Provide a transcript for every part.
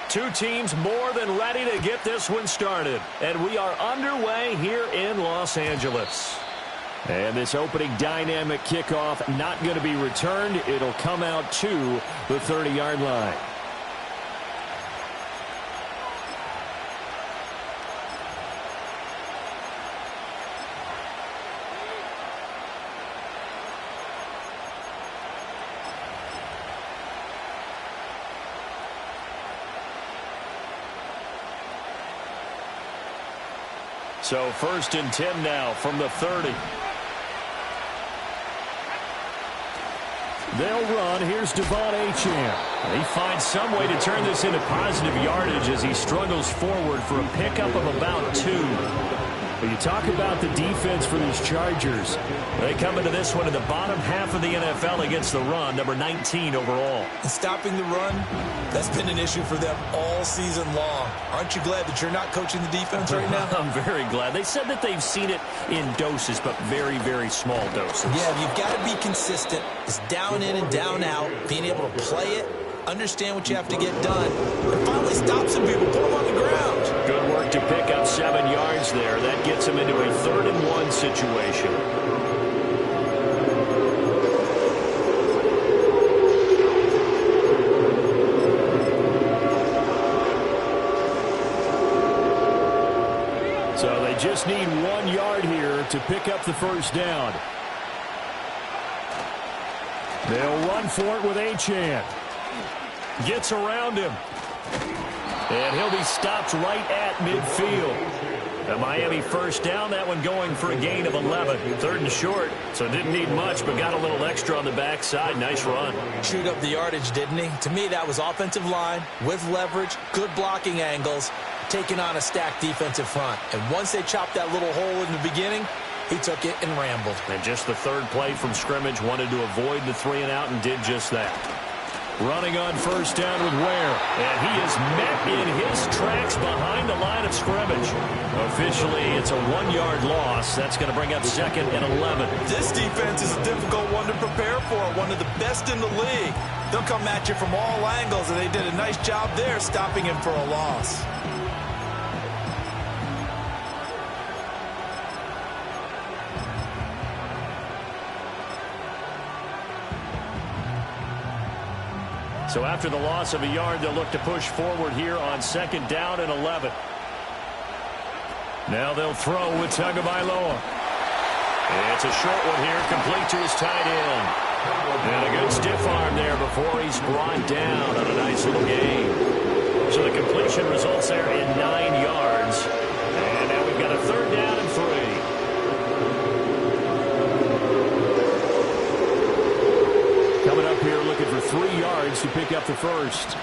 Two teams more than ready to get this one started. And we are underway here in Los Angeles. And this opening dynamic kickoff not going to be returned. It'll come out to the 30-yard line. So 1st and 10 now from the 30. They'll run. Here's Devon Achane. He finds some way to turn this into positive yardage as he struggles forward for a pickup of about 2. But you talk about the defense for these Chargers. They come into this one in the bottom half of the NFL against the run, number 19 overall. And stopping the run, that's been an issue for them all season long. Aren't you glad that you're not coaching the defense right now? I'm very glad. They said that they've seen it in doses, but very, very small doses. Yeah, you've got to be consistent. It's down in and down out, being able to play it, understand what you have to get done, and finally stop some people, put them on the ground. Good work to pick up 7 yards there. That gets him into a 3rd and 1 situation. So they just need 1 yard here to pick up the first down. They'll run for it with Achane. Gets around him. And he'll be stopped right at midfield. The Miami first down, that one going for a gain of 11. 3rd and short, so didn't need much, but got a little extra on the backside. Nice run. Chewed up the yardage, didn't he? To me, that was offensive line with leverage, good blocking angles, taking on a stacked defensive front. And once they chopped that little hole in the beginning, he took it and rambled. And just the 3rd play from scrimmage, wanted to avoid the 3 and out and did just that. Running on first down with Ware. And he is met in his tracks behind the line of scrimmage. Officially, it's a 1-yard loss. That's going to bring up 2nd and 11. This defense is a difficult one to prepare for, one of the best in the league. They'll come at you from all angles, and they did a nice job there stopping him for a loss. So after the loss of a yard, they'll look to push forward here on 2nd down and 11. Now they'll throw with Tagovailoa. It's a short one here, complete to his tight end. And a good stiff arm there before he's brought down on a nice little gain. So the completion results there in 9 yards. And now we've got a 3rd down and 3. Coming up here looking for 3 yards to pick up the first.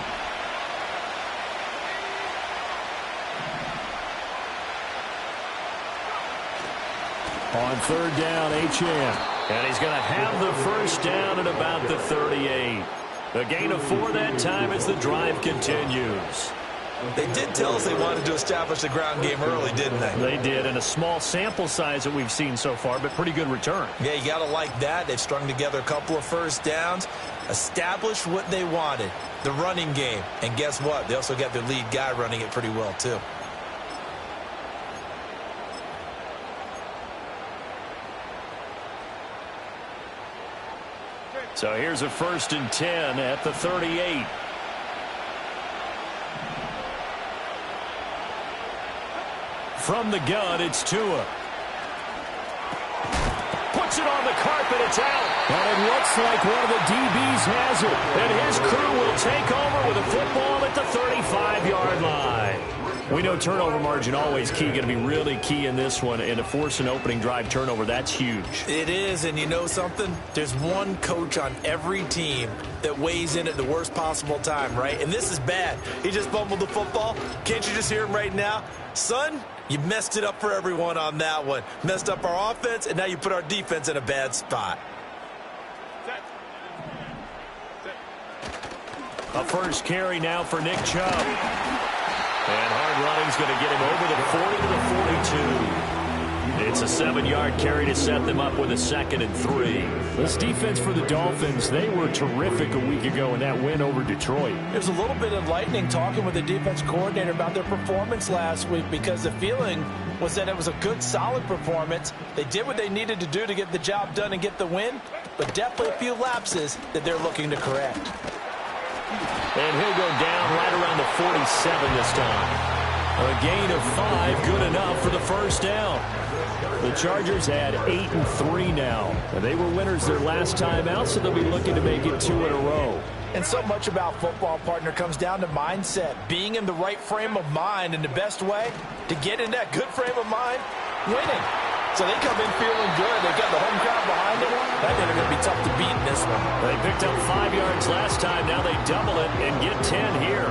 On 3rd down, Achane. And he's going to have the first down at about the 38. A gain of 4 that time as the drive continues. They did tell us they wanted to establish the ground game early, didn't they? They did, and a small sample size that we've seen so far, but pretty good return. Yeah, you got to like that. They've strung together a couple of first downs, established what they wanted, the running game. And guess what? They also got their lead guy running it pretty well, too. So here's a 1st and 10 at the 38. From the gun, it's Tua. Puts it on the carpet, it's out. And it looks like one of the DBs has it. And his crew will take over with a football at the 35-yard line. We know turnover margin always key, going to be really key in this one. And to force an opening drive turnover, that's huge. It is, and you know something? There's one coach on every team that weighs in at the worst possible time, right? And this is bad. He just fumbled the football. Can't you just hear him right now? Son, you messed it up for everyone on that one. Messed up our offense, and now you put our defense in a bad spot. A first carry now for Nick Chubb. And hard running's going to get him over the 40 to the 42. It's a 7-yard carry to set them up with a 2nd and 3. This defense for the Dolphins, they were terrific a week ago in that win over Detroit. It was a little bit enlightening talking with the defense coordinator about their performance last week, because the feeling was that it was a good, solid performance. They did what they needed to do to get the job done and get the win, but definitely a few lapses that they're looking to correct. And he'll go down right around the 47 this time. A gain of 5, good enough for the first down. The Chargers had 8 and 3 now. And they were winners their last time out, so they'll be looking to make it 2 in a row. And so much about football, partner, comes down to mindset. Being in the right frame of mind, and the best way to get in that good frame of mind, winning. So they come in feeling good. They've got the home crowd behind them. I think they're going to be tough to beat in this one. They picked up 5 yards last time. Now they double it and get 10 here.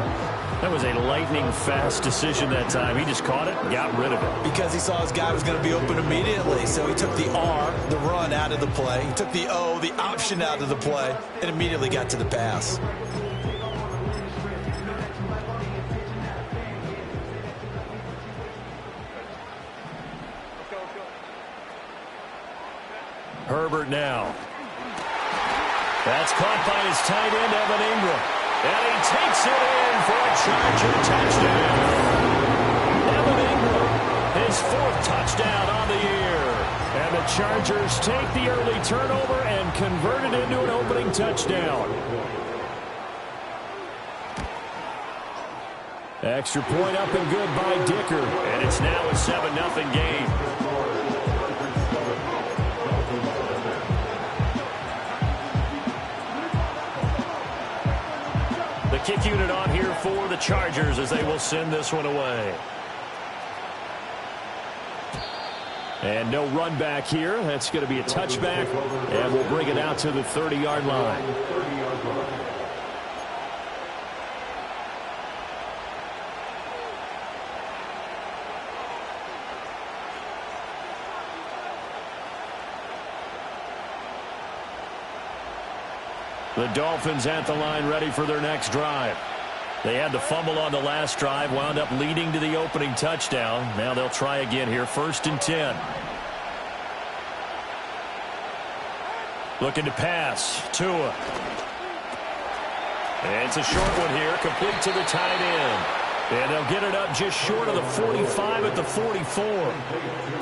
That was a lightning-fast decision that time. He just caught it and got rid of it. Because he saw his guy was going to be open immediately. So he took the R, the run, out of the play. He took the O, the option, out of the play, and immediately got to the pass. Herbert now. That's caught by his tight end, Evan Ingram. And he takes it in for a Charger touchdown. Evan Ingram, his 4th touchdown on the year. And the Chargers take the early turnover and convert it into an opening touchdown. Extra point up and good by Dicker. And it's now a 7-0 game. Kick unit on here for the Chargers as they will send this one away. And no run back here. That's going to be a touchback, and we'll bring it out to the 30-yard line. The Dolphins at the line, ready for their next drive. They had the fumble on the last drive, wound up leading to the opening touchdown. Now they'll try again here, 1st and 10. Looking to pass. Tua. And it's a short one here, complete to the tight end. And they'll get it up just short of the 45 at the 44.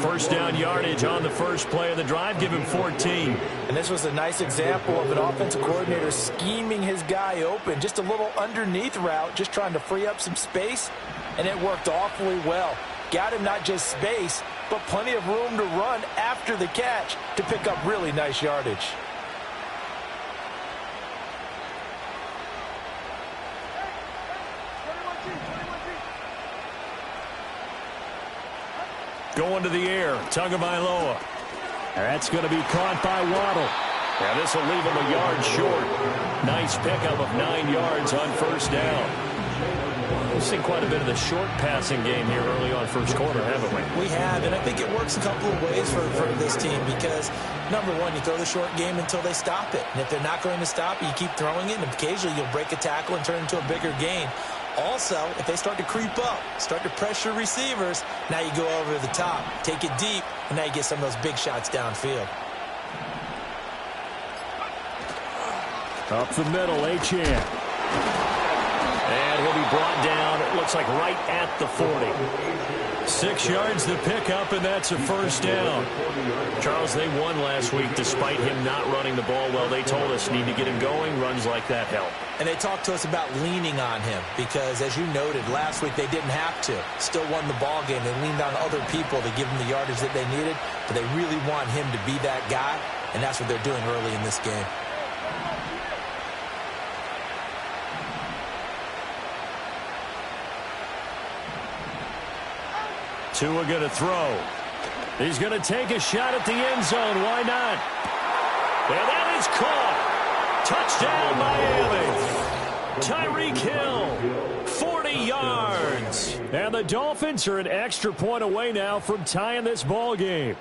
1st down yardage on the first play of the drive. Give him 14. And this was a nice example of an offensive coordinator scheming his guy open. Just a little underneath route, just trying to free up some space. And it worked awfully well. Got him not just space, but plenty of room to run after the catch to pick up really nice yardage. Going to the air, Tagovailoa. That's going to be caught by Waddle. And this will leave him a yard short. Nice pickup of 9 yards on 1st down. We've seen quite a bit of the short passing game here early on first quarter, haven't we? We have, and I think it works a couple of ways for this team because, number one, you throw the short game until they stop it. And if they're not going to stop it, you keep throwing it, and occasionally you'll break a tackle and turn it into a bigger gain. Also, if they start to creep up, start to pressure receivers, now you go over the top, take it deep, and now you get some of those big shots downfield. Up the middle, Achane. And he'll be brought down, it looks like right at the 40. 6 yards to pick up, and that's a 1st down. Charles, they won last week despite him not running the ball well. They told us need to get him going. Runs like that help. And they talked to us about leaning on him because, as you noted, last week they didn't have to. Still won the ball game. They leaned on other people to give them the yardage that they needed, but they really want him to be that guy, and that's what they're doing early in this game. Tua going to throw. He's going to take a shot at the end zone. Why not? And that is caught. Touchdown, Miami. Tyreek Hill, 40 yards. And the Dolphins are an extra point away now from tying this ball game.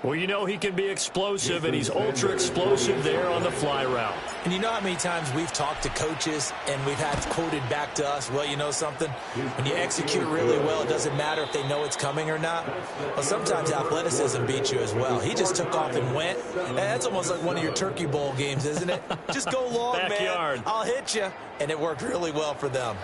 Well, you know he can be explosive, and he's ultra-explosive there on the fly route. And you know how many times we've talked to coaches and we've had quoted back to us, well, you know something? When you execute really well, it doesn't matter if they know it's coming or not. Well, sometimes athleticism beats you as well. He just took off and went. And that's almost like one of your Turkey Bowl games, isn't it? Just go long, Backyard. man. I'll hit you. And it worked really well for them.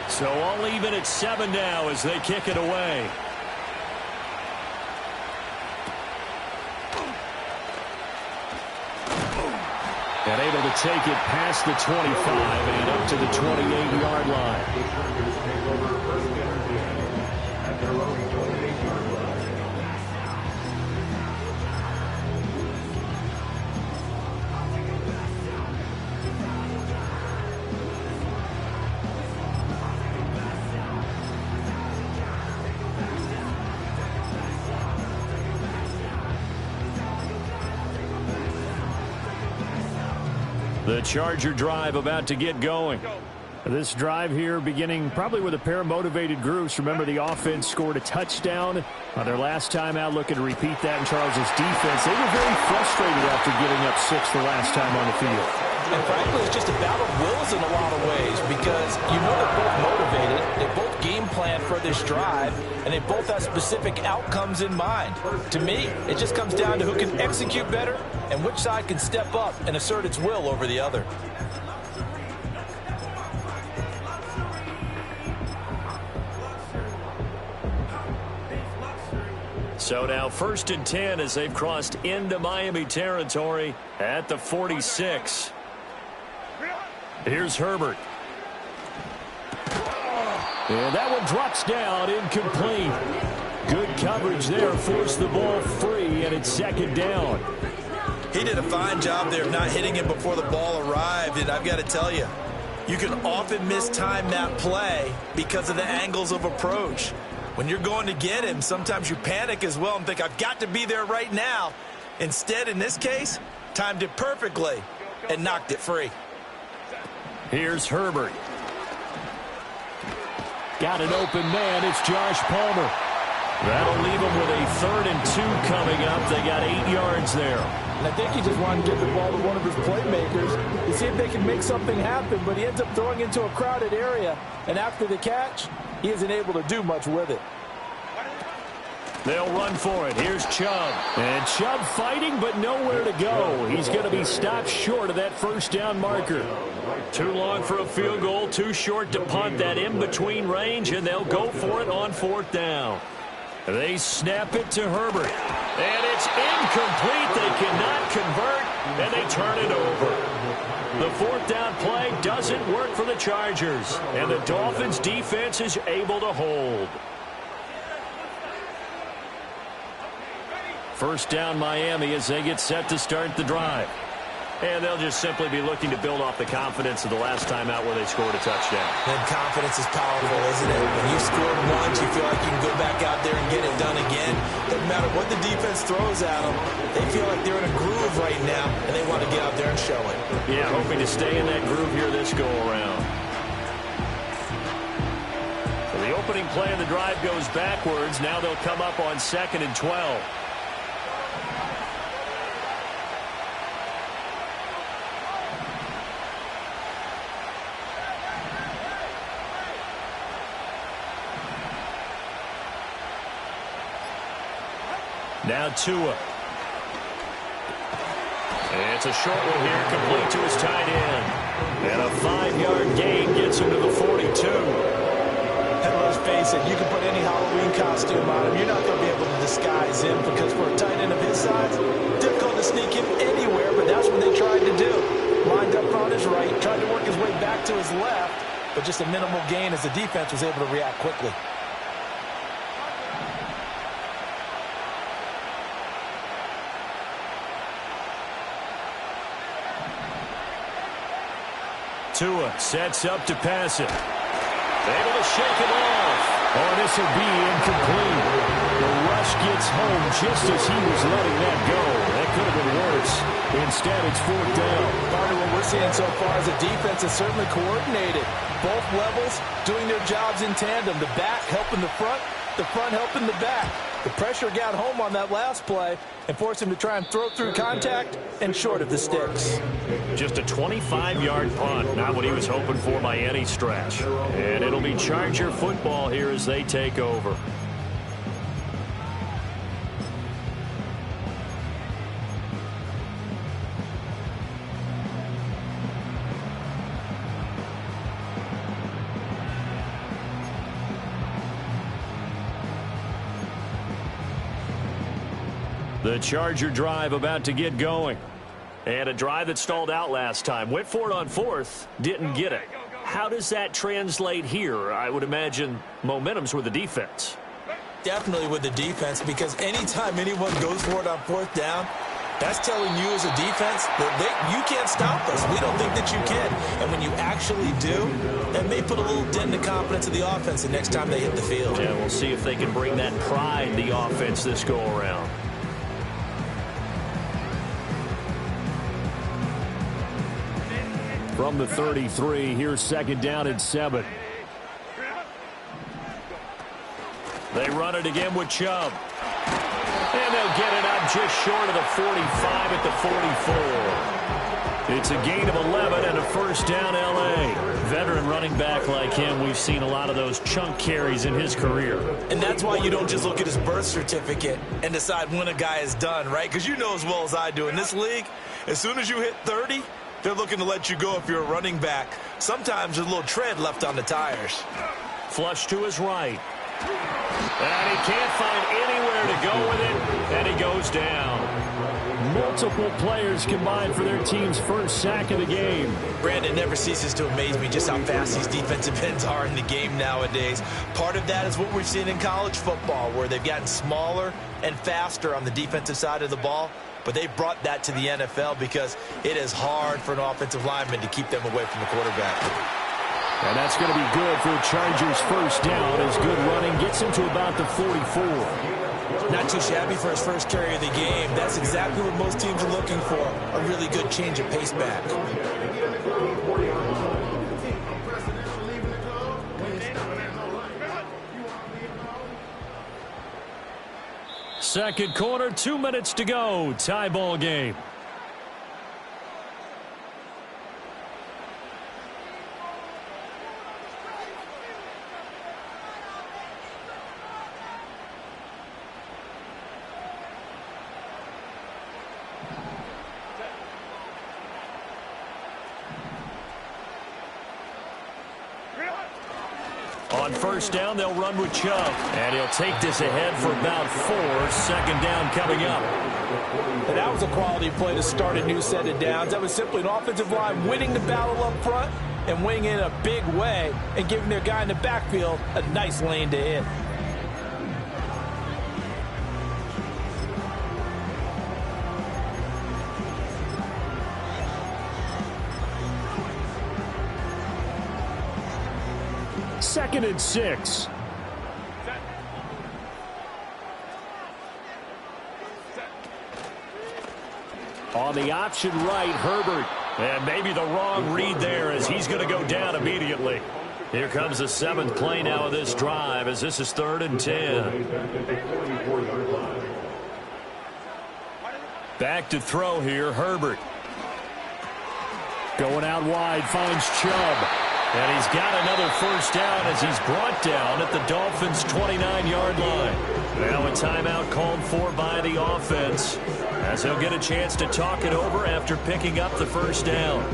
So all even at 7 now as they kick it away. And able to take it past the 25 and up to the 28-yard line. The Charger drive about to get going. This drive here beginning probably with a pair of motivated groups. Remember, the offense scored a touchdown on their last time out, looking to repeat that in Charles' defense. They were very frustrated after giving up 6 the last time on the field. And frankly, it's just a battle of wills in a lot of ways because you know they're both motivated, they both game plan for this drive, and they both have specific outcomes in mind. To me, it just comes down to who can execute better and which side can step up and assert its will over the other. So now 1st and 10 as they've crossed into Miami territory at the 46. Here's Herbert. And that one drops down, incomplete. Good coverage there, forced the ball free, and it's 2nd down. He did a fine job there of not hitting it before the ball arrived, and I've got to tell you, you can often mistime that play because of the angles of approach. When you're going to get him, sometimes you panic as well and think, I've got to be there right now. Instead, in this case, timed it perfectly and knocked it free. Here's Herbert. Got an open man. It's Josh Palmer. That'll leave them with a 3rd and 2 coming up. They got 8 yards there. And I think he just wanted to get the ball to one of his playmakers to see if they can make something happen, but he ends up throwing into a crowded area. And after the catch, he isn't able to do much with it. They'll run for it. Here's Chubb. And Chubb fighting, but nowhere to go. He's going to be stopped short of that 1st down marker. Too long for a field goal, too short to punt that in-between range, and they'll go for it on 4th down. They snap it to Herbert. And it's incomplete. They cannot convert, and they turn it over. The 4th down play doesn't work for the Chargers, and the Dolphins' defense is able to hold. 1st down Miami as they get set to start the drive. And they'll just simply be looking to build off the confidence of the last time out where they scored a touchdown. And confidence is powerful, isn't it? When you scored once, you feel like you can go back out there and get it done again. Doesn't matter what the defense throws at them. They feel like they're in a groove right now, and they want to get out there and show it. Yeah, hoping to stay in that groove here this go-around. So the opening play of the drive goes backwards. Now they'll come up on 2nd and 12. Now Tua. It's a short one here, complete to his tight end. And a 5-yard gain gets him to the 42. And let's face it, you can put any Halloween costume on him. You're not going to be able to disguise him because for a tight end of his size, difficult to sneak him anywhere, but that's what they tried to do. Lined up on his right, tried to work his way back to his left, but just a minimal gain as the defense was able to react quickly. Tua sets up to pass it. Able to shake it off. Oh, this will be incomplete. The rush gets home just as he was letting that go. That could have been worse. Instead, it's fourth down. Part of what we're seeing so far is the defense is certainly coordinated. Both levels doing their jobs in tandem. The back helping the front helping the back. The pressure got home on that last play and forced him to try and throw through contact and short of the sticks. Just a 25-yard punt, not what he was hoping for by any stretch. And it'll be Charger football here as they take over. The Charger drive about to get going. And a drive that stalled out last time. Went for it on fourth, didn't get it. How does that translate here? I would imagine momentum's with the defense. Definitely with the defense, because anytime anyone goes for it on fourth down, that's telling you as a defense that you can't stop us. We don't think that you can. And when you actually do, that may put a little dent in the confidence of the offense the next time they hit the field. Yeah, we'll see if they can bring that pride in the offense this go-around. From the 33, here's second down and 7. They run it again with Chubb. And they'll get it up just short of the 45 at the 44. It's a gain of 11 and a first down L.A. Veteran running back like him, we've seen a lot of those chunk carries in his career. And that's why you don't just look at his birth certificate and decide when a guy is done, right? Because you know as well as I do, in this league, as soon as you hit 30, they're looking to let you go if you're a running back. Sometimes there's a little tread left on the tires. Flush to his right. And he can't find anywhere to go with it, and he goes down. Multiple players combined for their team's first sack of the game. Brandon, never ceases to amaze me just how fast these defensive ends are in the game nowadays. Part of that is what we've seen in college football, where they've gotten smaller and faster on the defensive side of the ball. But they brought that to the NFL because it is hard for an offensive lineman to keep them away from the quarterback. And that's going to be good for the Chargers' first down as good running gets him to about the 44. Not too shabby for his first carry of the game. That's exactly what most teams are looking for, a really good change of pace back. Second quarter, 2 minutes to go. Tie ball game. On first down, they'll run with Chubb. And he'll take this ahead for about 4. Second down coming up. And that was a quality play to start a new set of downs. That was simply an offensive line winning the battle up front and winning in a big way and giving their guy in the backfield a nice lane to hit. Second and 6. On the option right, Herbert. And maybe the wrong read there as he's going to go down immediately. Here comes the 7th play now of this drive as this is 3rd and 10. Back to throw here, Herbert. Going out wide, finds Chubb. And he's got another first down as he's brought down at the Dolphins' 29-yard line. Now a timeout called for by the offense as he'll get a chance to talk it over after picking up the first down.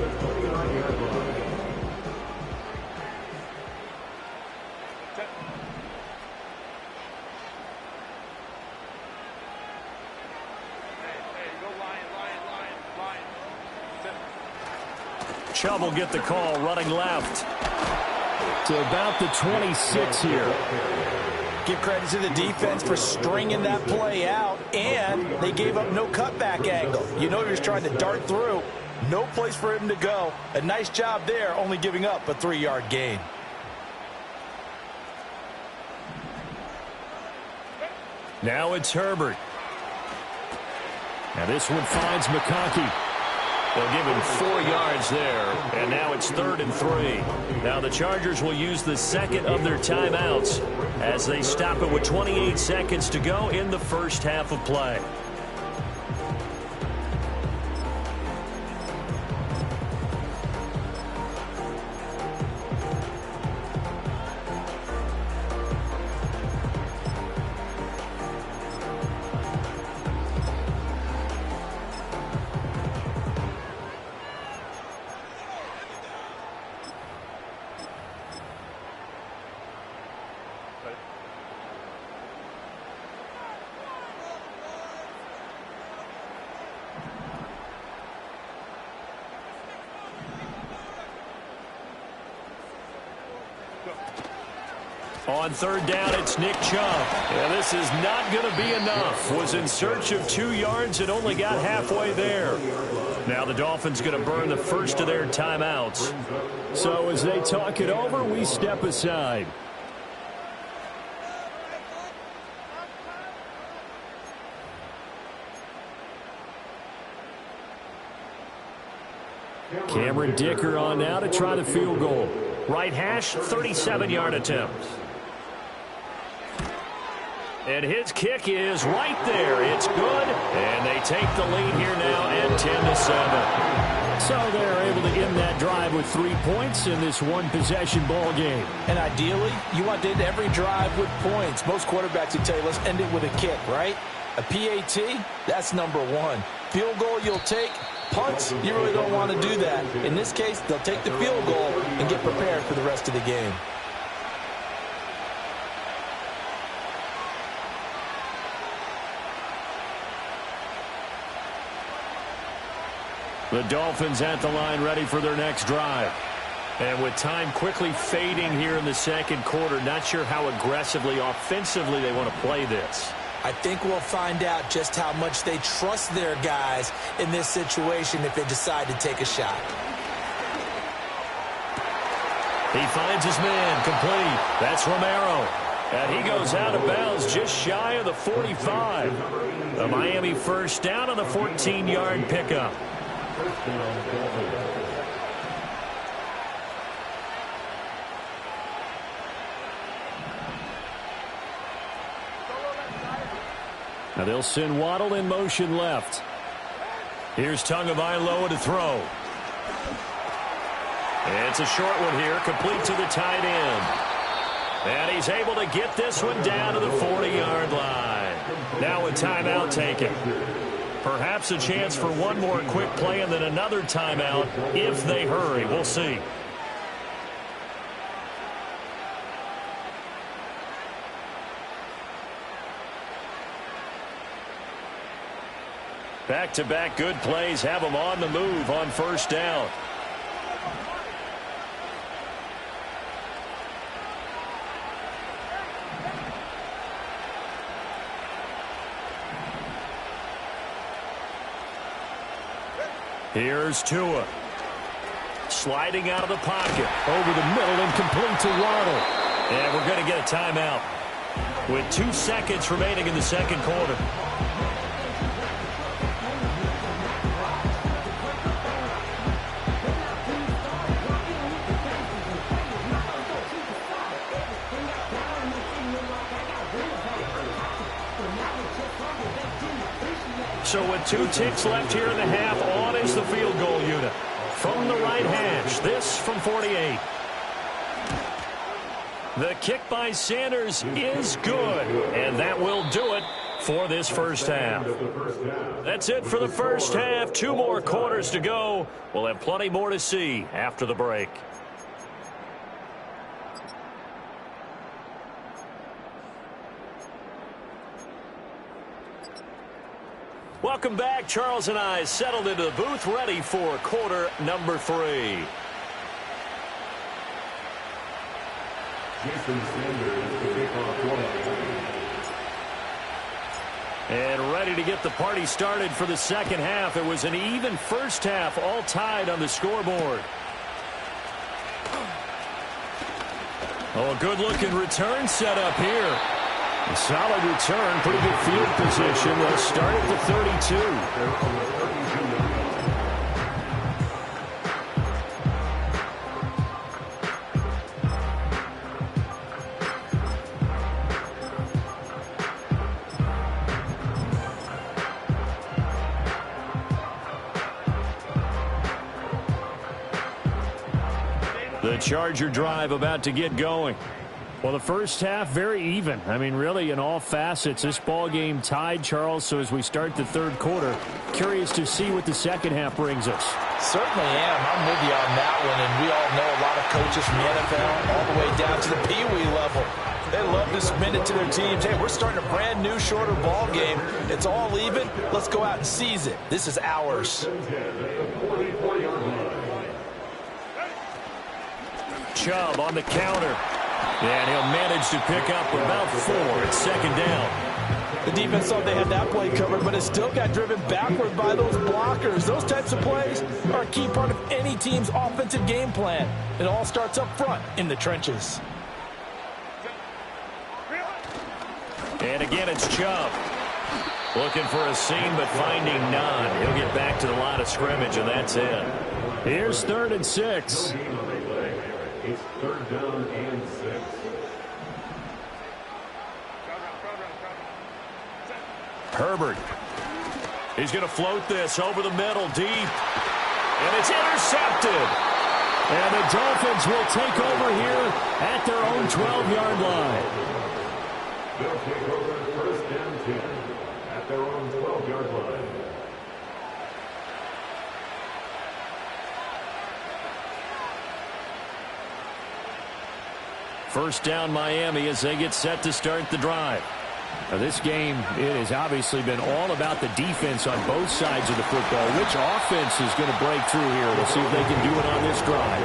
Chubb will get the call running left to about the 26 here. Give credit to the defense for stringing that play out, and they gave up no cutback angle. You know he was trying to dart through. No place for him to go. A nice job there, only giving up a 3-yard gain. Now it's Herbert. And this one finds McConkey. They'll give him 4 yards there, and now it's 3rd and 3. Now the Chargers will use the second of their timeouts as they stop it with 28 seconds to go in the first half of play. On 3rd down, it's Nick Chubb. And this is not going to be enough. Was in search of 2 yards and only got halfway there. Now the Dolphins going to burn the first of their timeouts. So as they talk it over, we step aside. Cameron Dicker on now to try the field goal. Right hash, 37-yard attempt. And his kick is right there. It's good. And they take the lead here now at 10-7. So they're able to end that drive with 3 points in this one-possession ball game. And ideally, you want to end every drive with points. Most quarterbacks would tell you, let's end it with a kick, right? A PAT, that's number 1. Field goal you'll take. Punts, you really don't want to do that. In this case, they'll take the field goal and get prepared for the rest of the game. The Dolphins at the line ready for their next drive. And with time quickly fading here in the second quarter, not sure how aggressively, offensively they want to play this. I think we'll find out just how much they trust their guys in this situation if they decide to take a shot. He finds his man complete. That's Romero. And he goes out of bounds just shy of the 45. The Miami first down on the 14-yard pickup. Now they'll send Waddle in motion left. Here's Tagovailoa to throw. It's a short one here, complete to the tight end. And he's able to get this one down to the 40-yard line. Now a timeout taken. Perhaps a chance for one more quick play and then another timeout if they hurry. We'll see. Back-to-back good plays have them on the move on first down. Here's Tua. Sliding out of the pocket. Over the middle and complete to Waddle. And we're going to get a timeout with 2 seconds remaining in the second quarter. So with 2 ticks left here in the half, on is the field goal unit. From the right hash, this from 48. The kick by Sanders is good, and that will do it for this first half. That's it for the first half. 2 more quarters to go. We'll have plenty more to see after the break. Welcome back. Charles and I settled into the booth, ready for quarter number 3. And ready to get the party started for the second half. It was an even first half, all tied on the scoreboard. Oh, a good-looking return set up here. Solid return, pretty good field position. They'll start at the 32. The Charger drive about to get going. Well, the first half, very even. I mean, really, in all facets, this ball game tied, Charles. So as we start the third quarter, curious to see what the second half brings us. Certainly am. I'm with you on that one. And we all know a lot of coaches from the NFL all the way down to the Pee-wee level. They love to submit it to their teams. Hey, we're starting a brand new, shorter ball game. It's all even. Let's go out and seize it. This is ours. Chubb on the counter. And he'll manage to pick up about 4. It's second down. The defense thought they had that play covered, but it still got driven backward by those blockers. Those types of plays are a key part of any team's offensive game plan. It all starts up front in the trenches. And again, it's Chubb. Looking for a seam, but finding none. He'll get back to the line of scrimmage, and that's it. Here's 3rd and 6. It's 3rd down and 6. Herbert. He's going to float this over the middle, deep. And it's intercepted. And the Dolphins will take over here at their own 12-yard line. They'll take over 1st and 10 at their own 12-yard line. First down, Miami, as they get set to start the drive. Now, this game, it has obviously been all about the defense on both sides of the football. Which offense is going to break through here? We'll see if they can do it on this drive.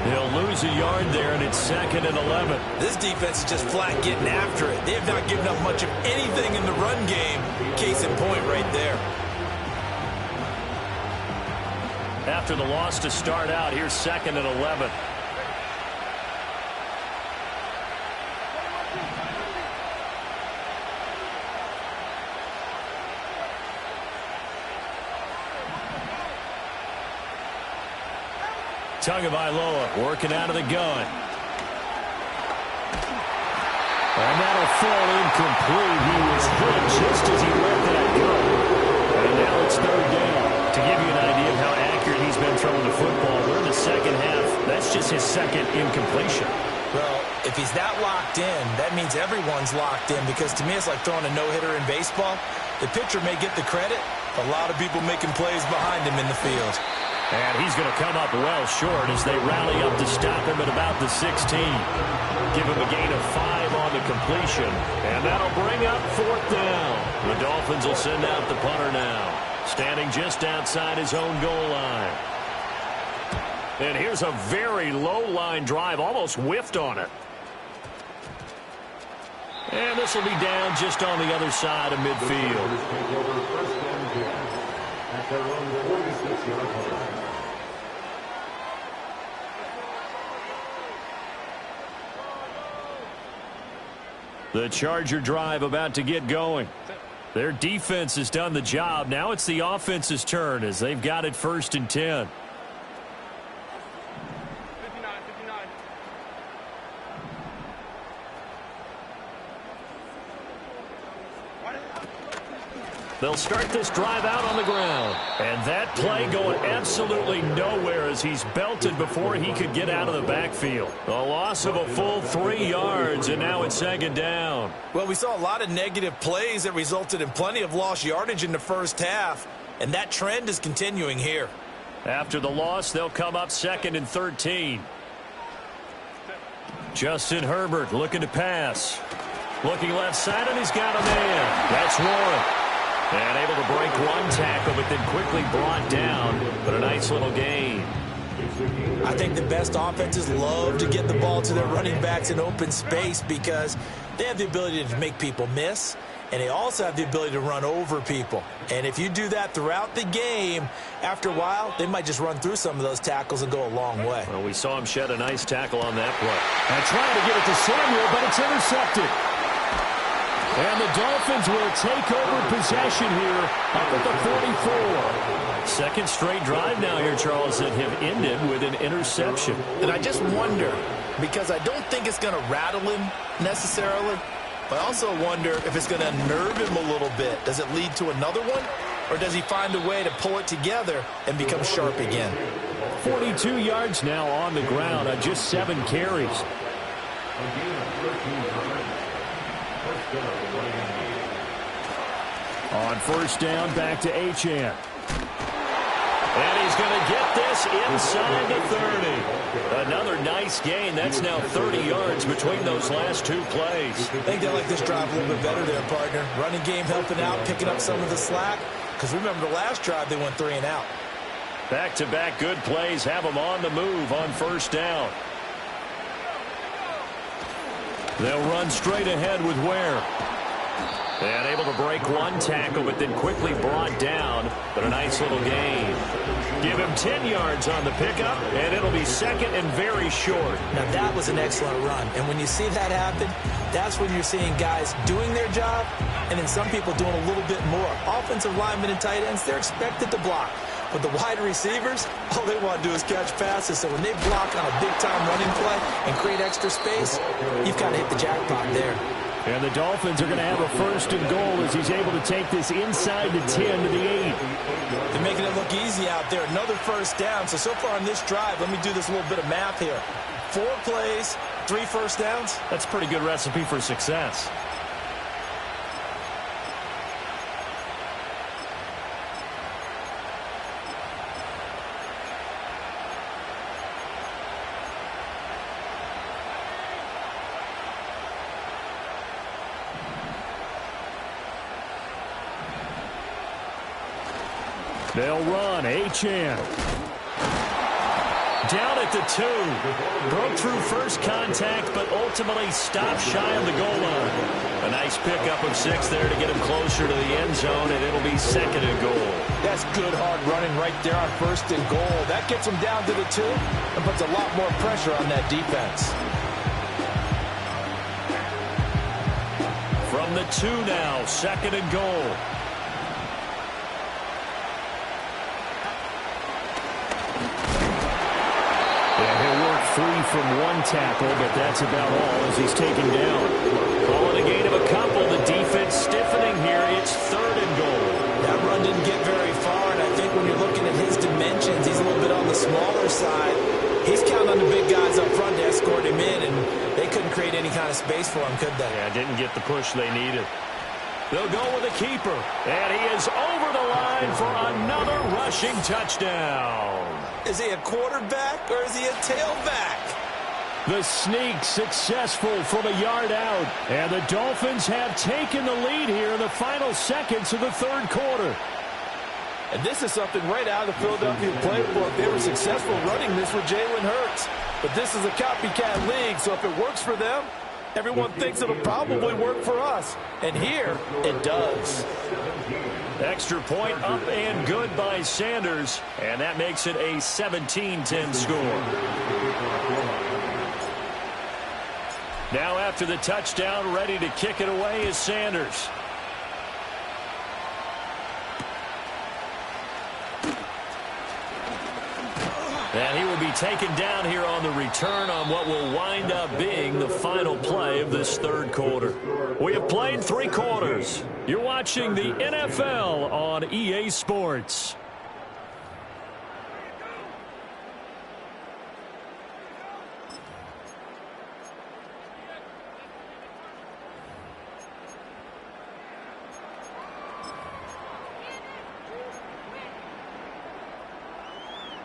They'll lose a yard there, and it's 2nd and 11. This defense is just flat getting after it. They have not given up much of anything in the run game. Case in point right there. After the loss to start out, here's 2nd and 11. Tagovailoa working out of the gun. And that'll fall incomplete. He was hit just as he let that go. And now it's 3rd down. To give you an idea of how accurate he's been throwing the football, we're in the second half. That's just his 2nd incompletion. Well, if he's that locked in, that means everyone's locked in, because to me it's like throwing a no-hitter in baseball. The pitcher may get the credit, a lot of people making plays behind him in the field. And he's going to come up well short as they rally up to stop him at about the 16. Give him a gain of 5 on the completion. And that'll bring up 4th down. The Dolphins will send out the punter now, standing just outside his own goal line. And here's a very low-line drive, almost whiffed on it. And this will be down just on the other side of midfield. At their own 46-yard line. The Charger drive about to get going. Their defense has done the job. Now it's the offense's turn as they've got it 1st and 10. They'll start this drive out on the ground. And that play going absolutely nowhere as he's belted before he could get out of the backfield. A loss of a full 3 yards, and now it's 2nd down. Well, we saw a lot of negative plays that resulted in plenty of lost yardage in the first half, and that trend is continuing here. After the loss, they'll come up 2nd and 13. Justin Herbert looking to pass. Looking left side, and he's got a man. That's Warren. And able to break one tackle, but then quickly brought down. But a nice little gain. I think the best offenses love to get the ball to their running backs in open space because they have the ability to make people miss, and they also have the ability to run over people. And if you do that throughout the game, after a while, they might just run through some of those tackles and go a long way. Well, we saw him shed a nice tackle on that play. And trying to get it to Samuel, but it's intercepted. And the Dolphins will take over possession here up at the 44. Second straight drive now here, Charles, that have ended with an interception. And I just wonder, because I don't think it's going to rattle him necessarily, but I also wonder if it's going to unnerve him a little bit. Does it lead to another one? Or does he find a way to pull it together and become sharp again? 42 yards now on the ground on just 7 carries. On first down, back to Achane. And he's going to get this inside the 30. Another nice gain. That's now 30 yards between those last 2 plays. I think they like this drive a little bit better there, partner. Running game helping out, picking up some of the slack. Because remember the last drive, they went 3 and out. Back-to-back good plays have them on the move on first down. They'll run straight ahead with Ware. And able to break one tackle, but then quickly brought down. But a nice little gain. Give him 10 yards on the pickup, and it'll be second and very short. Now, that was an excellent run. And when you see that happen, that's when you're seeing guys doing their job, and then some people doing a little bit more. Offensive linemen and tight ends, they're expected to block. But the wide receivers, all they want to do is catch passes. So when they block on a big-time running play and create extra space, you've got to hit the jackpot there. And the Dolphins are going to have a first and goal as he's able to take this inside the 10 to the 8. They're making it look easy out there. Another first down. So far on this drive, let me do this little bit of math here. 4 plays, 3 first downs. That's a pretty good recipe for success. They'll run. Achane. Down at the 2. Broke through first contact, but ultimately stopped shy of the goal line. A nice pickup of 6 there to get him closer to the end zone, and it'll be second and goal. That's good hard running right there on first and goal. That gets him down to the 2 and puts a lot more pressure on that defense. From the 2 now, second and goal. Free from one tackle, but that's about all as he's taken down. Calling a gain of a couple. The defense stiffening here. It's third and goal. That run didn't get very far, and I think when you're looking at his dimensions, he's a little bit on the smaller side. He's counting on the big guys up front to escort him in, and they couldn't create any kind of space for him, could they? Yeah, didn't get the push they needed. They'll go with a keeper, and he is over the line for another rushing touchdown. Is he a quarterback or is he a tailback? The sneak successful from a yard out, and the Dolphins have taken the lead here in the final seconds of the third quarter. And this is something right out of the Philadelphia playbook. They were successful running this with Jalen Hurts. But this is a copycat league, so if it works for them, everyone thinks it'll probably work for us. And here, it does. Extra point up and good by Sanders, and that makes it a 17-10 score. Now after the touchdown, ready to kick it away is Sanders. And he will be taken down here on the return on what will wind up being the final play of this third quarter. We have played 3 quarters. You're watching the NFL on EA Sports.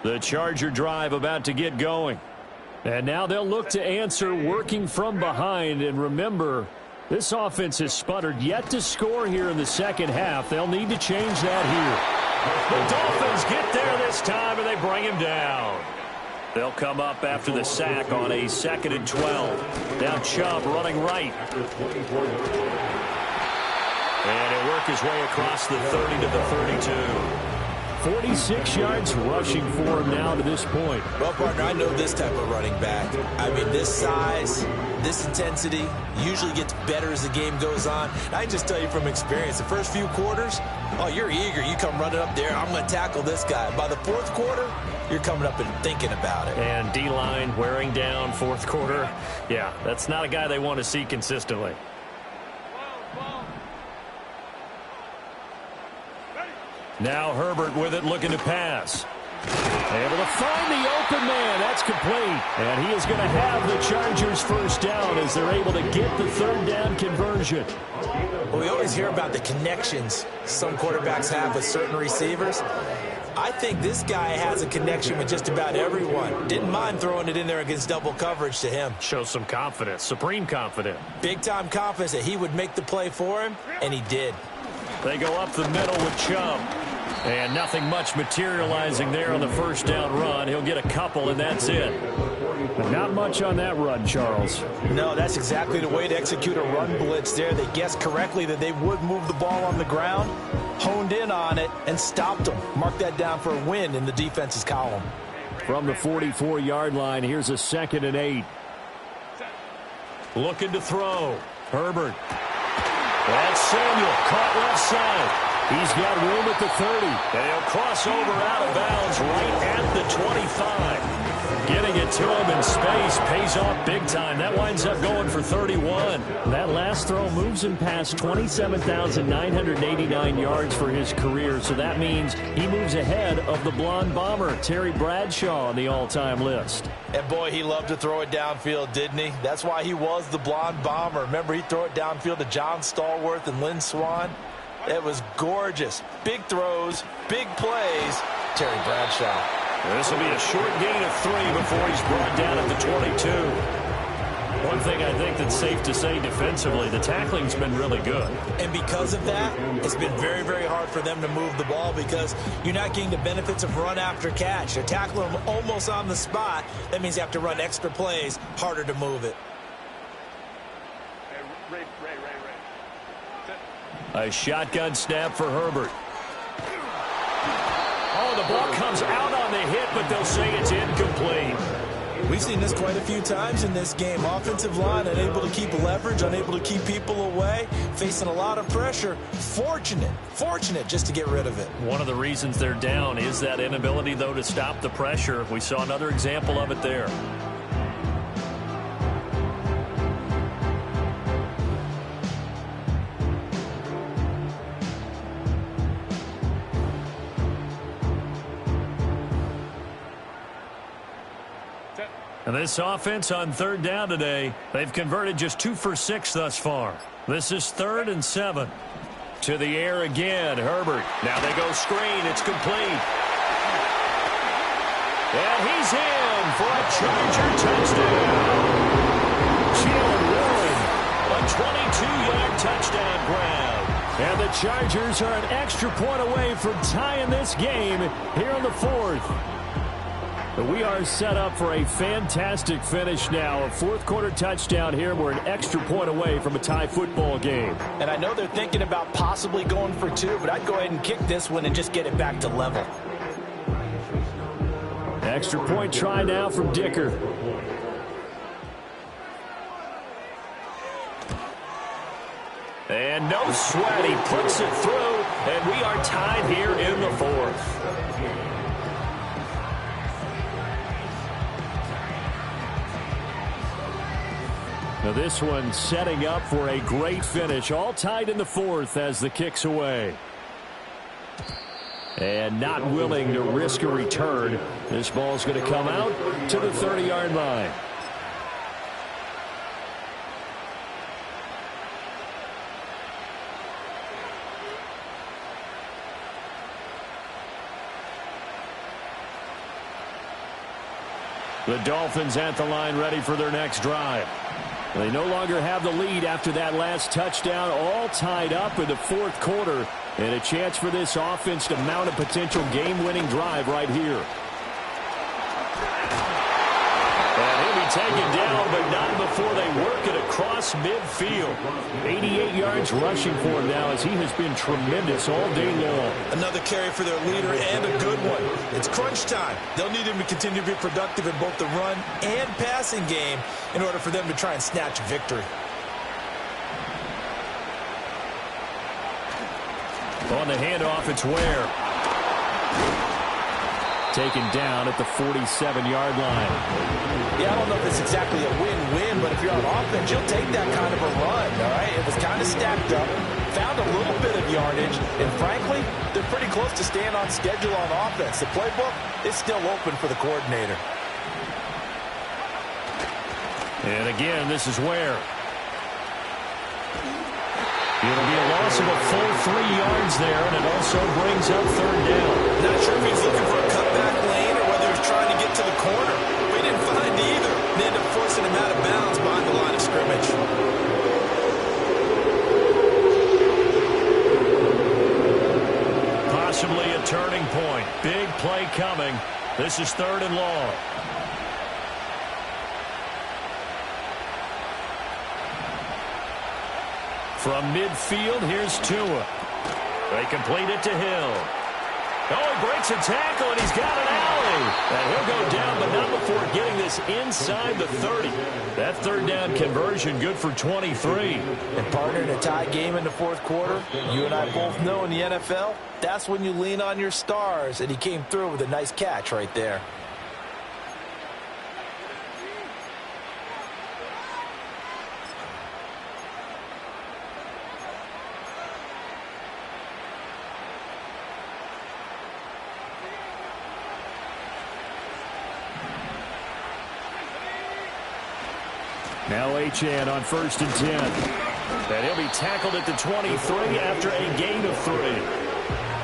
The Charger drive about to get going. And now they'll look to answer working from behind. And remember, this offense has sputtered yet to score here in the second half. They'll need to change that here. The Dolphins get there this time, and they bring him down. They'll come up after the sack on a 2nd and 12. Now Chubb running right. And he'll work his way across the 30 to the 32. 46 yards rushing for him now to this point. Well, partner, I know this type of running back. I mean, this size, this intensity usually gets better as the game goes on. I can just tell you from experience, the first few quarters, oh, you're eager. You come running up there, I'm going to tackle this guy. By the fourth quarter, you're coming up and thinking about it. And D-line wearing down fourth quarter. Yeah, that's not a guy they want to see consistently. Now Herbert with it, looking to pass. Able to find the open man. That's complete. And he is going to have the Chargers first down as they're able to get the third down conversion. Well, we always hear about the connections some quarterbacks have with certain receivers. I think this guy has a connection with just about everyone. Didn't mind throwing it in there against double coverage to him. Shows some confidence, supreme confidence. Big-time confidence that he would make the play for him, and he did. They go up the middle with Chubb. And nothing much materializing there on the first down run. He'll get a couple, and that's it. Not much on that run, Charles. No, that's exactly the way to execute a run blitz there. They guessed correctly that they would move the ball on the ground, honed in on it, and stopped them. Mark that down for a win in the defense's column. From the 44-yard line, here's a 2nd and 8. Looking to throw. Herbert. That's Samuel, caught left side. He's got room at the 30. And he'll cross over out of bounds right at the 25. Getting it to him in space pays off big time. That winds up going for 31. That last throw moves him past 27,989 yards for his career. So that means he moves ahead of the blonde bomber, Terry Bradshaw, on the all-time list. And boy, he loved to throw it downfield, didn't he? That's why he was the blonde bomber. Remember, he'd throw it downfield to John Stallworth and Lynn Swann. It was gorgeous. Big throws, big plays. Terry Bradshaw. This will be a short gain of 3 before he's brought down at the 22. One thing I think that's safe to say defensively, the tackling's been really good. And because of that, it's been very, very hard for them to move the ball because you're not getting the benefits of run after catch. They're tackling them almost on the spot. That means you have to run extra plays, harder to move it. A shotgun snap for Herbert. Oh, the ball comes out on the hit, but they'll say it's incomplete. We've seen this quite a few times in this game. Offensive line unable to keep leverage, unable to keep people away, facing a lot of pressure. Fortunate just to get rid of it. One of the reasons they're down is that inability, though, to stop the pressure. We saw another example of it there. And this offense on third down today, they've converted just 2 for 6 thus far. This is 3rd and 7. To the air again, Herbert. Now they go screen. It's complete. And he's in for a Charger touchdown. Jalen Warren, a 22-yard touchdown grab. And the Chargers are an extra point away from tying this game here in the 4th. We are set up for a fantastic finish now. A fourth-quarter touchdown here. We're an extra point away from a tie football game. And I know they're thinking about possibly going for 2, but I'd go ahead and kick this one and just get it back to level. Extra point try now from Dicker. And no sweat. He puts it through, and we are tied here in the 4th. Now this one setting up for a great finish. All tied in the 4th as the kick's away. And not willing to risk a return. This ball's going to come out to the 30-yard line. The Dolphins at the line ready for their next drive. They no longer have the lead after that last touchdown, all tied up in the 4th quarter, and a chance for this offense to mount a potential game-winning drive right here. And he'll be taken down, but not before they work it across midfield. 88 yards rushing for him now as he has been tremendous all day long. Another carry for their leader and a good one. It's crunch time. They'll need him to continue to be productive in both the run and passing game in order for them to try and snatch a victory. On the handoff, it's Ware. Taken down at the 47-yard line. Yeah, I don't know if it's exactly a win-win, but if you're on offense, you'll take that kind of a run, all right? It was kind of stacked up, found a little bit of yardage, and frankly, they're pretty close to staying on schedule on offense. The playbook is still open for the coordinator. And again, this is Ware. It'll be a loss of a full 3 yards there, and it also brings up third down. Not sure if he's looking for a cutback lane or whether he's trying to get to the corner. We didn't find either. They end up forcing him out of bounds behind the line of scrimmage. Possibly a turning point. Big play coming. This is third and long. From midfield, here's Tua. They complete it to Hill. Oh, he breaks a tackle, and he's got an alley. And he'll go down, but not before getting this inside the 30. That third down conversion good for 23. And partner, in a tie game in the fourth quarter, you and I both know in the NFL, that's when you lean on your stars, and he came through with a nice catch right there. Now Achane on 1st and 10. And he'll be tackled at the 23 after a gain of 3.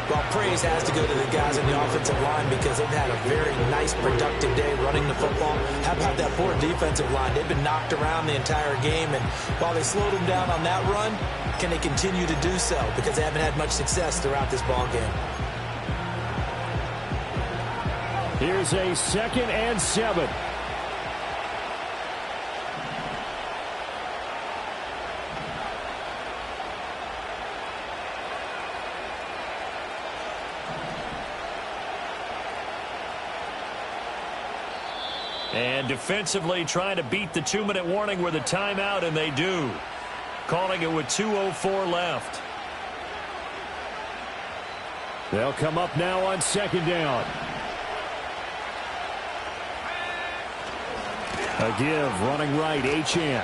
Well, praise has to go to the guys in the offensive line because they've had a very nice, productive day running the football. How about that poor defensive line? They've been knocked around the entire game, and while they slowed them down on that run, can they continue to do so? Because they haven't had much success throughout this ball game. Here's a 2nd and 7. And defensively trying to beat the 2-minute warning with a timeout, and they do. Calling it with 2:04 left. They'll come up now on 2nd down. A give, running right, Achane.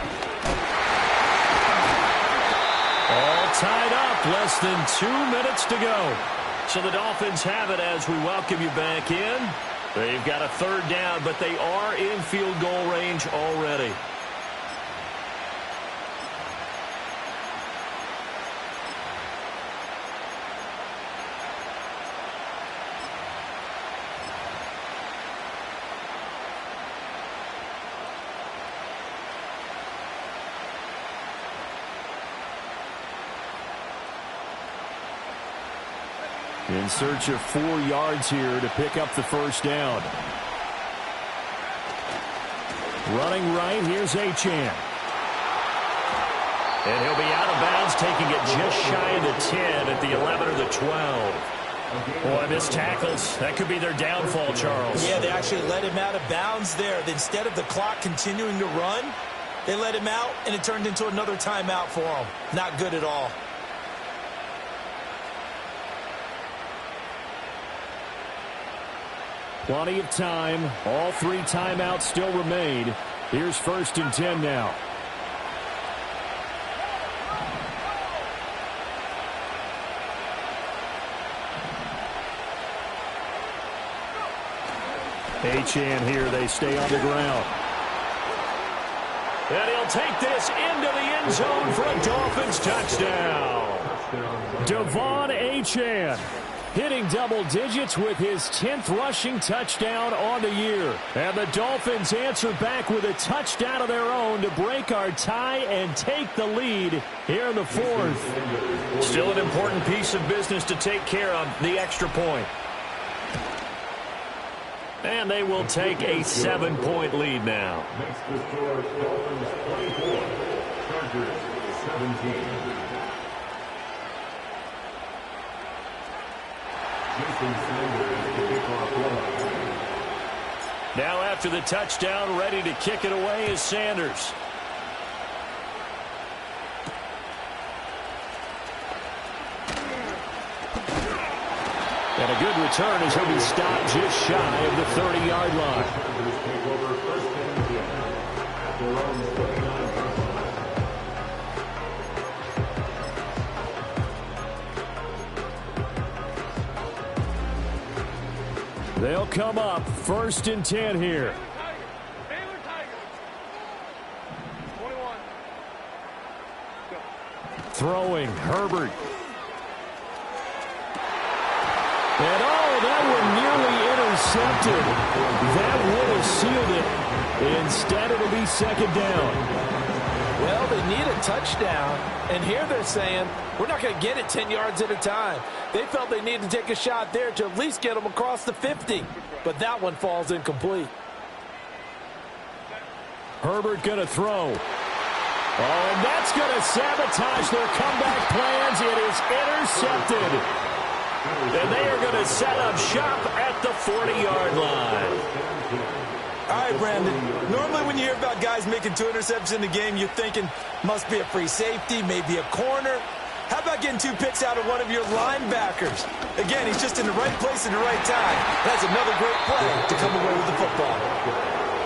All tied up, less than 2 minutes to go. So the Dolphins have it as we welcome you back in. They've got a third down, but they are in field goal range already. In search of 4 yards here to pick up the first down. Running right, here's Achane. And he'll be out of bounds, taking it just shy of the 10 at the 11 or the 12. Boy, missed tackles. That could be their downfall, Charles. Yeah, they actually let him out of bounds there. Instead of the clock continuing to run, they let him out, and it turned into another timeout for him. Not good at all. Plenty of time. All 3 timeouts still remain. Here's 1st and 10 now. Achane here. They stay on the ground. And he'll take this into the end zone for a Dolphins touchdown. Devon Achane hitting double digits with his 10th rushing touchdown on the year. And the Dolphins answer back with a touchdown of their own to break our tie and take the lead here in the 4th. Still an important piece of business to take care of, the extra point. And they will take a 7-point lead now. Next to score, Dolphins 24. Chargers 17. Jason Sanders, the kickoff line. Now after the touchdown, ready to kick it away is Sanders. And a good return as he'll be stopped just shy of the 30-yard line. Chargers take over first and 10 at their own 39-yard line. They'll come up first and 10 here. Throwing, Herbert. And that one nearly intercepted. That would have sealed it. Instead, it'll be second down. Well, they need a touchdown, and here they're saying, we're not going to get it 10 yards at a time. They felt they needed to take a shot there to at least get them across the 50, but that one falls incomplete. Herbert going to throw. Oh, and that's going to sabotage their comeback plans. It is intercepted. And they are going to set up shop at the 40-yard line. All right, Brandon. Normally when you hear about guys making 2 interceptions in the game, you're thinking must be a free safety, maybe a corner. How about getting 2 picks out of one of your linebackers? Again, he's just in the right place at the right time. That's another great play to come away with the football.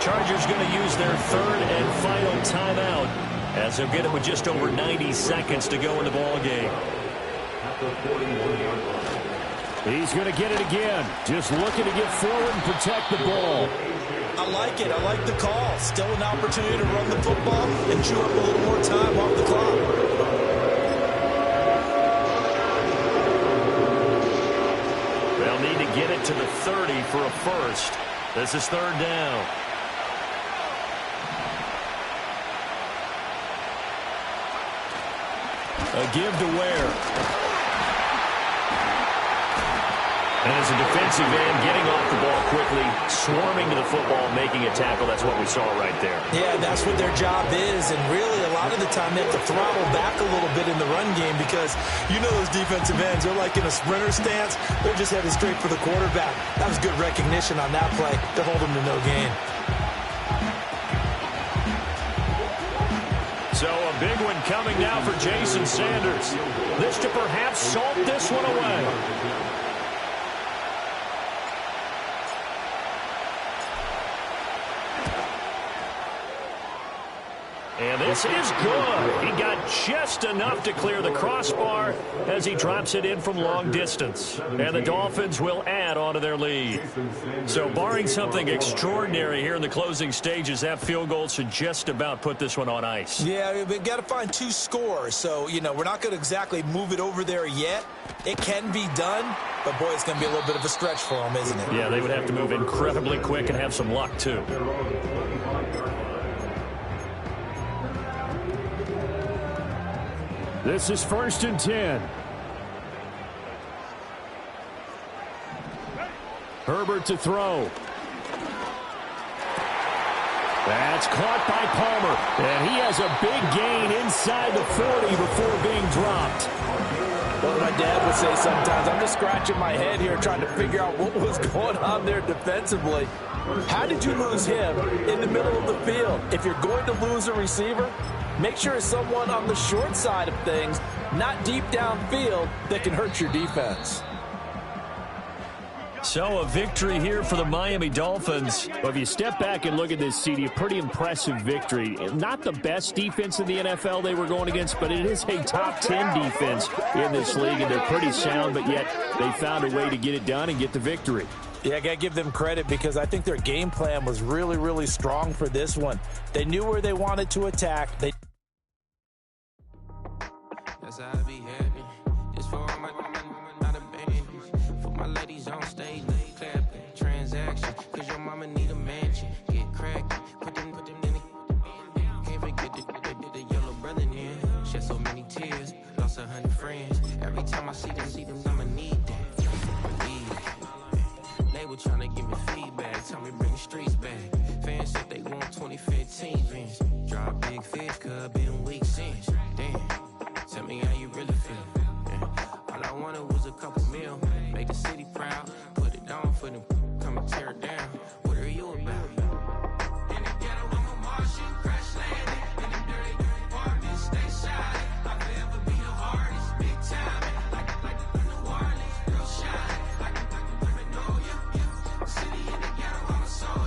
Chargers going to use their third and final timeout as they'll get it with just over 90 seconds to go in the ball game. At the 41-yard line. He's going to get it again. Just looking to get forward and protect the ball. I like it. I like the call. Still an opportunity to run the football and chew up a little more time off the clock. They'll need to get it to the 30 for a first. This is third down. A give to Ware. And as a defensive end, getting off the ball quickly, swarming to the football, making a tackle, that's what we saw right there. Yeah, that's what their job is, and really a lot of the time they have to throttle back a little bit in the run game because you know those defensive ends, they're like in a sprinter stance. They're just headed straight for the quarterback. That was good recognition on that play to hold them to no gain. So a big one coming now for Jason Sanders. This to perhaps salt this one away. And this is good. He got just enough to clear the crossbar as he drops it in from long distance. And the Dolphins will add on to their lead. So barring something extraordinary here in the closing stages, that field goal should just about put this one on ice. Yeah, we've got to find 2 scores. So, you know, we're not going to exactly move it over there yet. It can be done, but, boy, it's going to be a little bit of a stretch for them, isn't it? Yeah, they would have to move incredibly quick and have some luck, too. This is first and 10. Herbert to throw. That's caught by Palmer. And he has a big gain inside the 40 before being dropped. Well, my dad would say sometimes, I'm just scratching my head here trying to figure out what was going on there defensively. How did you lose him in the middle of the field? If you're going to lose a receiver, make sure it's someone on the short side of things, not deep downfield, that can hurt your defense. So a victory here for the Miami Dolphins. Well, if you step back and look at this, CD, a pretty impressive victory. Not the best defense in the NFL they were going against, but it is a top 10 defense in this league, and they're pretty sound, but yet they found a way to get it done and get the victory. Yeah, I got to give them credit because I think their game plan was really, really strong for this one. They knew where they wanted to attack. That's how I be happy. This for all my not a baby. For my ladies on stage, clapping, transaction. Cause your mama need a mansion. Get cracked, put them in the. Can't forget the yellow brother in. Shed so many tears, lost 100 friends. Every time I see them, I'ma need that. They were trying to give me feedback, tell me bring the streets back. Fans said they want 2015 Vince. Drop big fish, cuz been weeks. sense.